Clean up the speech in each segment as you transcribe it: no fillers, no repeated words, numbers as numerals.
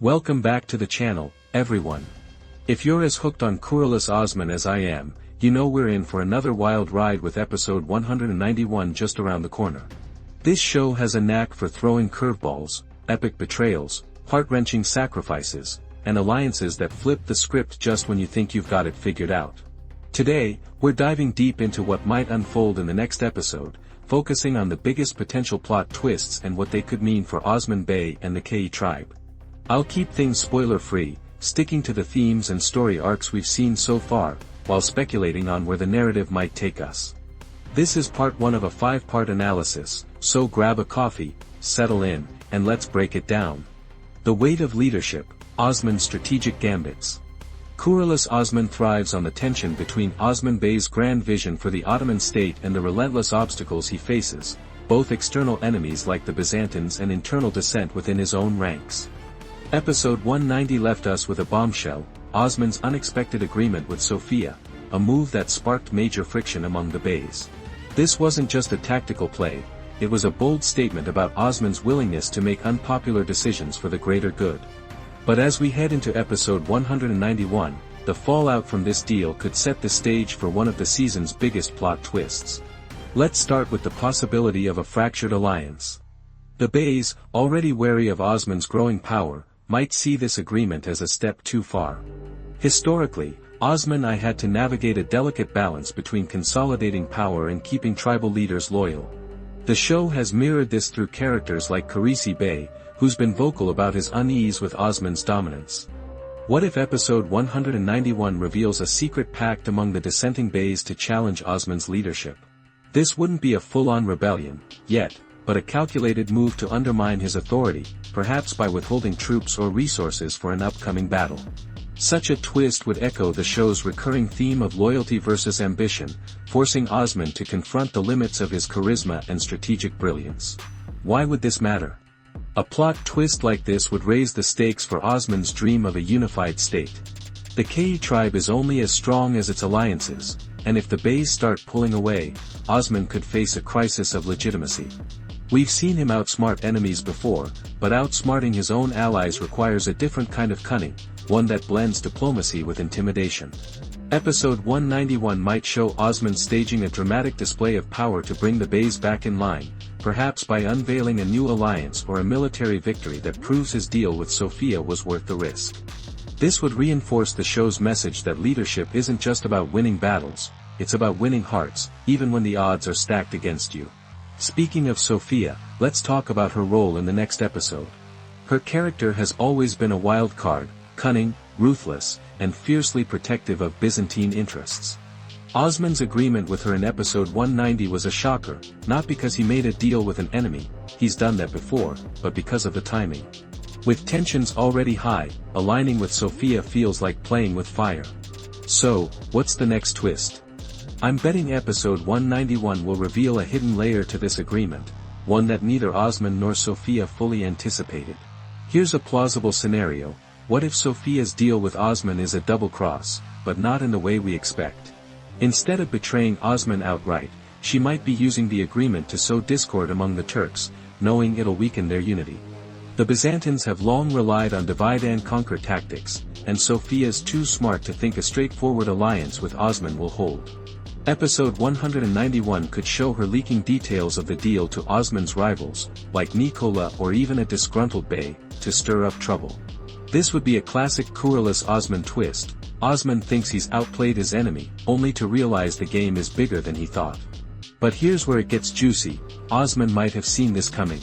Welcome back to the channel, everyone. If you're as hooked on Kuruluş Osman as I am, you know we're in for another wild ride with episode 191 just around the corner. This show has a knack for throwing curveballs, epic betrayals, heart-wrenching sacrifices, and alliances that flip the script just when you think you've got it figured out. Today, we're diving deep into what might unfold in the next episode, focusing on the biggest potential plot twists and what they could mean for Osman Bey and the K tribe. I'll keep things spoiler-free, sticking to the themes and story arcs we've seen so far, while speculating on where the narrative might take us. This is part 1 of a 5-part analysis, so grab a coffee, settle in, and let's break it down. The weight of leadership, Osman's strategic gambits. Kuruluş Osman thrives on the tension between Osman Bey's grand vision for the Ottoman state and the relentless obstacles he faces, both external enemies like the Byzantines and internal dissent within his own ranks. Episode 190 left us with a bombshell, Osman's unexpected agreement with Sophia, a move that sparked major friction among the Beys. This wasn't just a tactical play, it was a bold statement about Osman's willingness to make unpopular decisions for the greater good. But as we head into episode 191, the fallout from this deal could set the stage for one of the season's biggest plot twists. Let's start with the possibility of a fractured alliance. The Beys, already wary of Osman's growing power, might see this agreement as a step too far. Historically, Osman I had to navigate a delicate balance between consolidating power and keeping tribal leaders loyal. The show has mirrored this through characters like Kuruluş Bey, who's been vocal about his unease with Osman's dominance. What if episode 191 reveals a secret pact among the dissenting Beys to challenge Osman's leadership? This wouldn't be a full-on rebellion, yet, but a calculated move to undermine his authority, perhaps by withholding troops or resources for an upcoming battle. Such a twist would echo the show's recurring theme of loyalty versus ambition, forcing Osman to confront the limits of his charisma and strategic brilliance. Why would this matter? A plot twist like this would raise the stakes for Osman's dream of a unified state. The K tribe is only as strong as its alliances, and if the Beys start pulling away, Osman could face a crisis of legitimacy. We've seen him outsmart enemies before, but outsmarting his own allies requires a different kind of cunning, one that blends diplomacy with intimidation. Episode 191 might show Osman staging a dramatic display of power to bring the Beys back in line, perhaps by unveiling a new alliance or a military victory that proves his deal with Sophia was worth the risk. This would reinforce the show's message that leadership isn't just about winning battles, it's about winning hearts, even when the odds are stacked against you. Speaking of Sophia, let's talk about her role in the next episode. Her character has always been a wild card, cunning, ruthless, and fiercely protective of Byzantine interests. Osman's agreement with her in episode 190 was a shocker, not because he made a deal with an enemy, he's done that before, but because of the timing. With tensions already high, aligning with Sophia feels like playing with fire. So, what's the next twist? I'm betting episode 191 will reveal a hidden layer to this agreement, one that neither Osman nor Sophia fully anticipated. Here's a plausible scenario: what if Sophia's deal with Osman is a double cross, but not in the way we expect? Instead of betraying Osman outright, she might be using the agreement to sow discord among the Turks, knowing it'll weaken their unity. The Byzantines have long relied on divide-and-conquer tactics, and Sophia's too smart to think a straightforward alliance with Osman will hold. Episode 191 could show her leaking details of the deal to Osman's rivals, like Nicola or even a disgruntled Bey, to stir up trouble. This would be a classic Kuruluş Osman twist. Osman thinks he's outplayed his enemy, only to realize the game is bigger than he thought. But here's where it gets juicy: Osman might have seen this coming.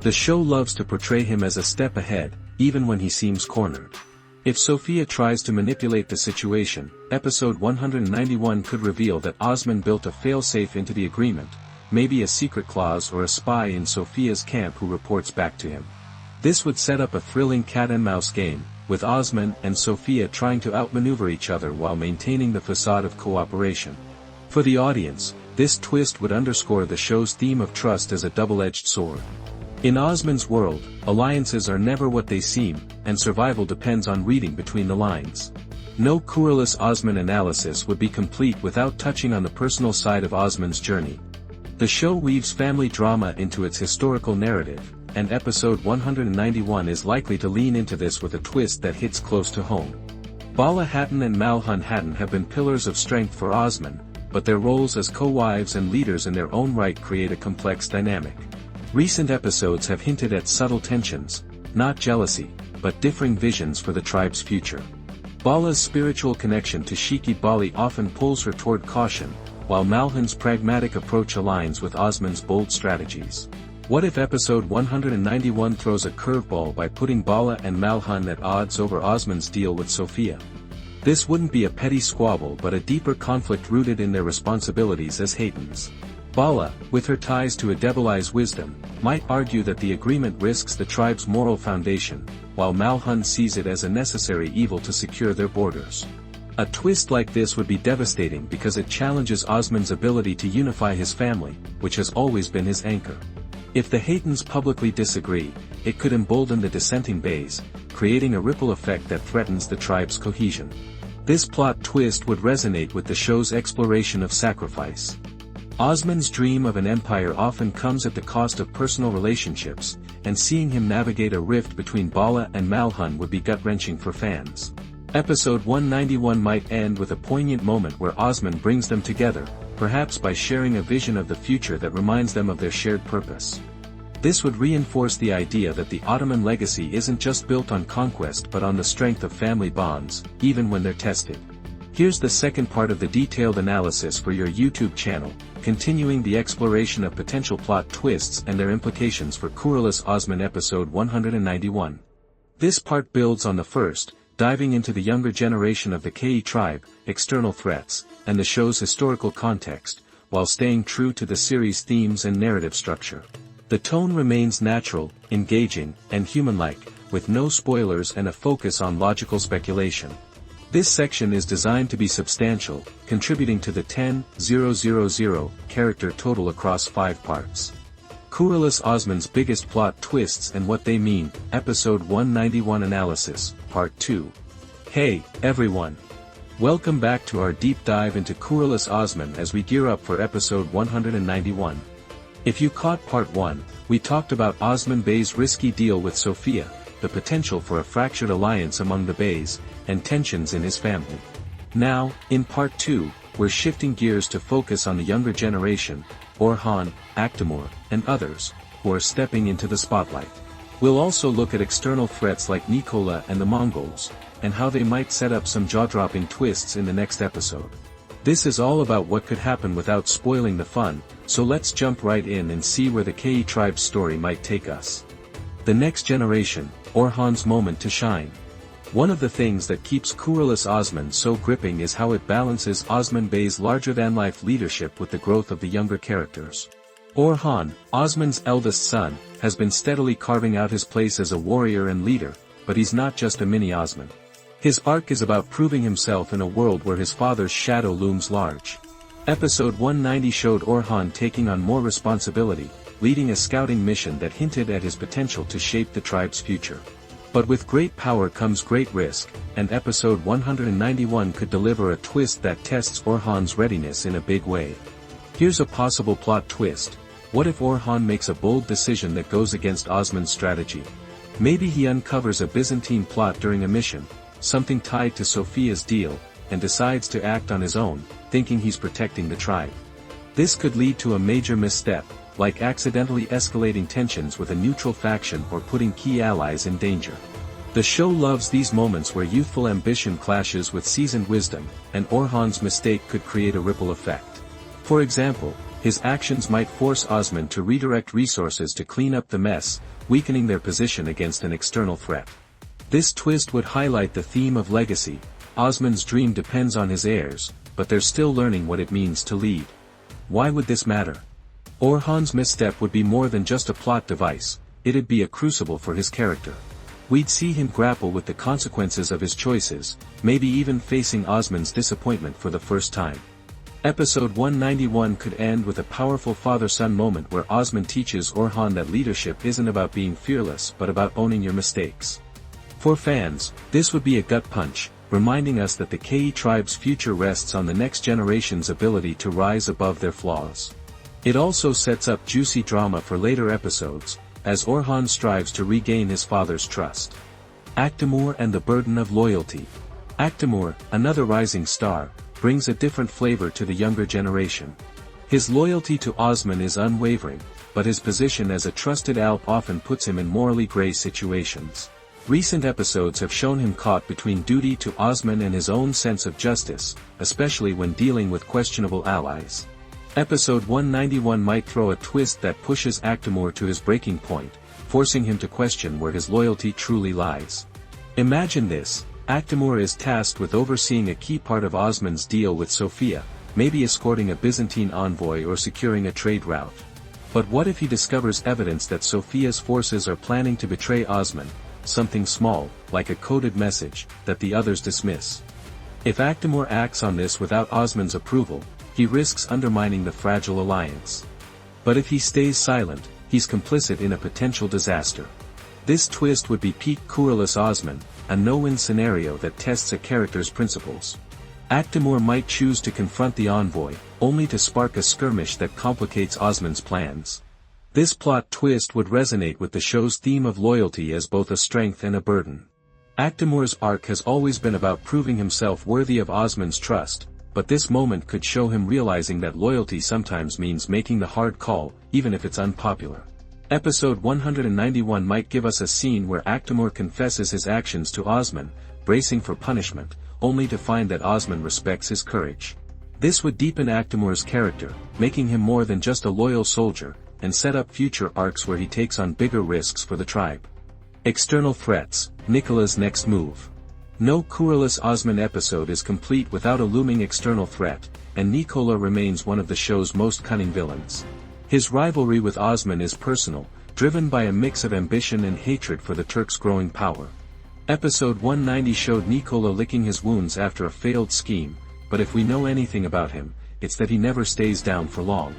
The show loves to portray him as a step ahead, even when he seems cornered. If Sophia tries to manipulate the situation, episode 191 could reveal that Osman built a failsafe into the agreement, maybe a secret clause or a spy in Sophia's camp who reports back to him. This would set up a thrilling cat-and-mouse game, with Osman and Sophia trying to outmaneuver each other while maintaining the facade of cooperation. For the audience, this twist would underscore the show's theme of trust as a double-edged sword. In Osman's world, alliances are never what they seem, and survival depends on reading between the lines. No Kuruluş Osman analysis would be complete without touching on the personal side of Osman's journey. The show weaves family drama into its historical narrative, and episode 191 is likely to lean into this with a twist that hits close to home. Bala Hatun and Malhun Hatun have been pillars of strength for Osman, but their roles as co-wives and leaders in their own right create a complex dynamic. Recent episodes have hinted at subtle tensions, not jealousy, but differing visions for the tribe's future. Bala's spiritual connection to Shiki Bali often pulls her toward caution, while Malhun's pragmatic approach aligns with Osman's bold strategies. What if episode 191 throws a curveball by putting Bala and Malhun at odds over Osman's deal with Sophia? This wouldn't be a petty squabble but a deeper conflict rooted in their responsibilities as Hatuns. Bala, with her ties to Adebali's wisdom, might argue that the agreement risks the tribe's moral foundation, while Malhun sees it as a necessary evil to secure their borders. A twist like this would be devastating because it challenges Osman's ability to unify his family, which has always been his anchor. If the Hatuns publicly disagree, it could embolden the dissenting Bays, creating a ripple effect that threatens the tribe's cohesion. This plot twist would resonate with the show's exploration of sacrifice. Osman's dream of an empire often comes at the cost of personal relationships, and seeing him navigate a rift between Bala and Malhun would be gut-wrenching for fans. Episode 191 might end with a poignant moment where Osman brings them together, perhaps by sharing a vision of the future that reminds them of their shared purpose. This would reinforce the idea that the Ottoman legacy isn't just built on conquest but on the strength of family bonds, even when they're tested. Here's the second part of the detailed analysis for your YouTube channel, continuing the exploration of potential plot twists and their implications for Kuruluş Osman episode 191. This part builds on the first, diving into the younger generation of the K tribe, external threats, and the show's historical context, while staying true to the series' themes and narrative structure. The tone remains natural, engaging, and human-like, with no spoilers and a focus on logical speculation. This section is designed to be substantial, contributing to the 10,000 character total across 5 parts. Kuruluş Osman's biggest plot twists and what they mean, episode 191 analysis, part 2. Hey, everyone! Welcome back to our deep dive into Kuruluş Osman as we gear up for episode 191. If you caught part 1, we talked about Osman Bey's risky deal with Sophia, the potential for a fractured alliance among the Beys, and tensions in his family. Now, in part 2, we're shifting gears to focus on the younger generation, Orhan, Actur, and others, who are stepping into the spotlight. We'll also look at external threats like Nicola and the Mongols, and how they might set up some jaw-dropping twists in the next episode. This is all about what could happen without spoiling the fun, so let's jump right in and see where the Ke tribe's story might take us. The next generation, Orhan's moment to shine. One of the things that keeps Kuruluş Osman so gripping is how it balances Osman Bey's larger-than-life leadership with the growth of the younger characters. Orhan, Osman's eldest son, has been steadily carving out his place as a warrior and leader, but he's not just a mini Osman. His arc is about proving himself in a world where his father's shadow looms large. Episode 190 showed Orhan taking on more responsibility, leading a scouting mission that hinted at his potential to shape the tribe's future. But with great power comes great risk, and episode 191 could deliver a twist that tests Orhan's readiness in a big way. Here's a possible plot twist. What if Orhan makes a bold decision that goes against Osman's strategy? Maybe he uncovers a Byzantine plot during a mission, something tied to Sophia's deal, and decides to act on his own, thinking he's protecting the tribe. This could lead to a major misstep, like accidentally escalating tensions with a neutral faction or putting key allies in danger. The show loves these moments where youthful ambition clashes with seasoned wisdom, and Orhan's mistake could create a ripple effect. For example, his actions might force Osman to redirect resources to clean up the mess, weakening their position against an external threat. This twist would highlight the theme of legacy. Osman's dream depends on his heirs, but they're still learning what it means to lead. Why would this matter? Orhan's misstep would be more than just a plot device, it'd be a crucible for his character. We'd see him grapple with the consequences of his choices, maybe even facing Osman's disappointment for the first time. Episode 191 could end with a powerful father-son moment where Osman teaches Orhan that leadership isn't about being fearless but about owning your mistakes. For fans, this would be a gut punch, reminding us that the Ke tribe's future rests on the next generation's ability to rise above their flaws. It also sets up juicy drama for later episodes, as Orhan strives to regain his father's trust. Actur and the burden of loyalty. Actur, another rising star, brings a different flavor to the younger generation. His loyalty to Osman is unwavering, but his position as a trusted Alp often puts him in morally gray situations. Recent episodes have shown him caught between duty to Osman and his own sense of justice, especially when dealing with questionable allies. Episode 191 might throw a twist that pushes Actur to his breaking point, forcing him to question where his loyalty truly lies. Imagine this: Actur is tasked with overseeing a key part of Osman's deal with Sophia, maybe escorting a Byzantine envoy or securing a trade route. But what if he discovers evidence that Sophia's forces are planning to betray Osman, something small, like a coded message, that the others dismiss? If Actur acts on this without Osman's approval, he risks undermining the fragile alliance. But if he stays silent, he's complicit in a potential disaster. This twist would be peak Kuruluş Osman, a no-win scenario that tests a character's principles. Actur might choose to confront the envoy, only to spark a skirmish that complicates Osman's plans. This plot twist would resonate with the show's theme of loyalty as both a strength and a burden. Actur's arc has always been about proving himself worthy of Osman's trust, but this moment could show him realizing that loyalty sometimes means making the hard call, even if it's unpopular. Episode 191 might give us a scene where Actur confesses his actions to Osman, bracing for punishment, only to find that Osman respects his courage. This would deepen Actur's character, making him more than just a loyal soldier, and set up future arcs where he takes on bigger risks for the tribe. External threats: Nicola's next move. No Kuruluş Osman episode is complete without a looming external threat, and Nicola remains one of the show's most cunning villains. His rivalry with Osman is personal, driven by a mix of ambition and hatred for the Turks' growing power. Episode 190 showed Nicola licking his wounds after a failed scheme, but if we know anything about him, it's that he never stays down for long.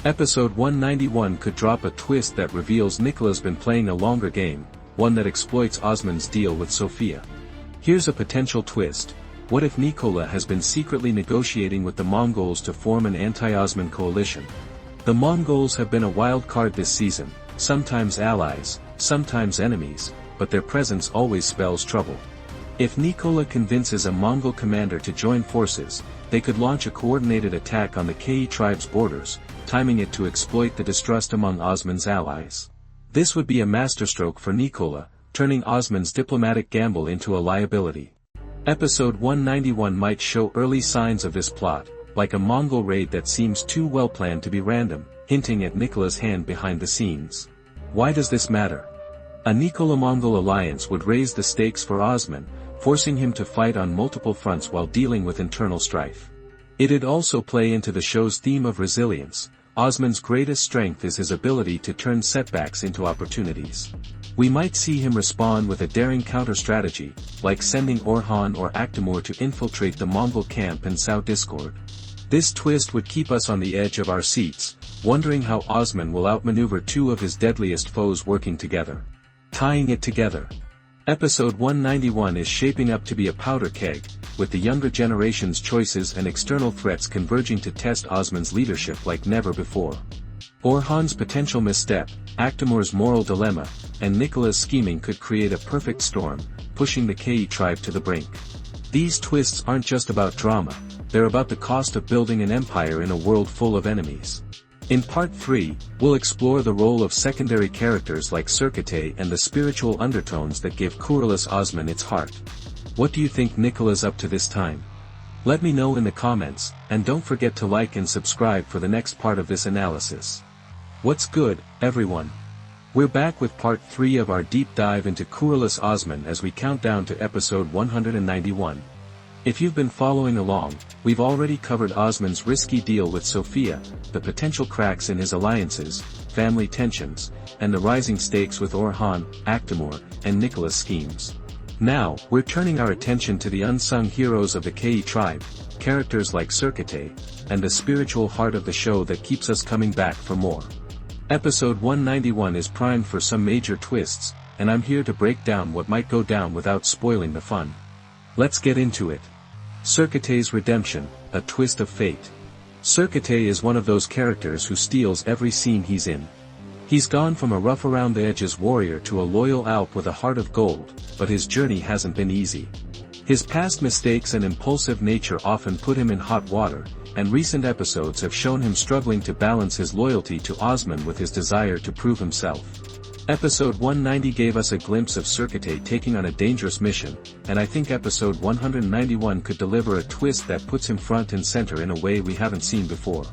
Episode 191 could drop a twist that reveals Nicola's been playing a longer game, one that exploits Osman's deal with Sophia. Here's a potential twist: what if Nicola has been secretly negotiating with the Mongols to form an anti-Osman coalition? The Mongols have been a wild card this season, sometimes allies, sometimes enemies, but their presence always spells trouble. If Nicola convinces a Mongol commander to join forces, they could launch a coordinated attack on the Ki tribe's borders, timing it to exploit the distrust among Osman's allies. This would be a masterstroke for Nicola, turning Osman's diplomatic gamble into a liability. Episode 191 might show early signs of this plot, like a Mongol raid that seems too well planned to be random, hinting at Nicola's hand behind the scenes. Why does this matter? A Nicola-Mongol alliance would raise the stakes for Osman, forcing him to fight on multiple fronts while dealing with internal strife. It'd also play into the show's theme of resilience. Osman's greatest strength is his ability to turn setbacks into opportunities. We might see him respond with a daring counter-strategy, like sending Orhan or Actur to infiltrate the Mongol camp and sow discord. This twist would keep us on the edge of our seats, wondering how Osman will outmaneuver two of his deadliest foes working together. Tying it together. Episode 191 is shaping up to be a powder keg, with the younger generation's choices and external threats converging to test Osman's leadership like never before. Orhan's potential misstep, Actur's moral dilemma, and Nicola's scheming could create a perfect storm, pushing the Ki tribe to the brink. These twists aren't just about drama, they're about the cost of building an empire in a world full of enemies. In Part 3, we'll explore the role of secondary characters like Surkate and the spiritual undertones that give Kuruluş Osman its heart. What do you think Nicola's up to this time? Let me know in the comments, and don't forget to like and subscribe for the next part of this analysis. What's good, everyone? We're back with Part 3 of our deep dive into Kuruluş Osman as we count down to episode 191. If you've been following along, we've already covered Osman's risky deal with Sophia, the potential cracks in his alliances, family tensions, and the rising stakes with Orhan, Actur, and Nicola's schemes. Now, we're turning our attention to the unsung heroes of the Ki tribe, characters like Surkate, and the spiritual heart of the show that keeps us coming back for more. Episode 191 is primed for some major twists, and I'm here to break down what might go down without spoiling the fun. Let's get into it. Surkate's redemption, a twist of fate. Surkate is one of those characters who steals every scene he's in. He's gone from a rough-around-the-edges warrior to a loyal Alp with a heart of gold, but his journey hasn't been easy. His past mistakes and impulsive nature often put him in hot water, and recent episodes have shown him struggling to balance his loyalty to Osman with his desire to prove himself. Episode 190 gave us a glimpse of Serkete taking on a dangerous mission, and I think episode 191 could deliver a twist that puts him front and center in a way we haven't seen before.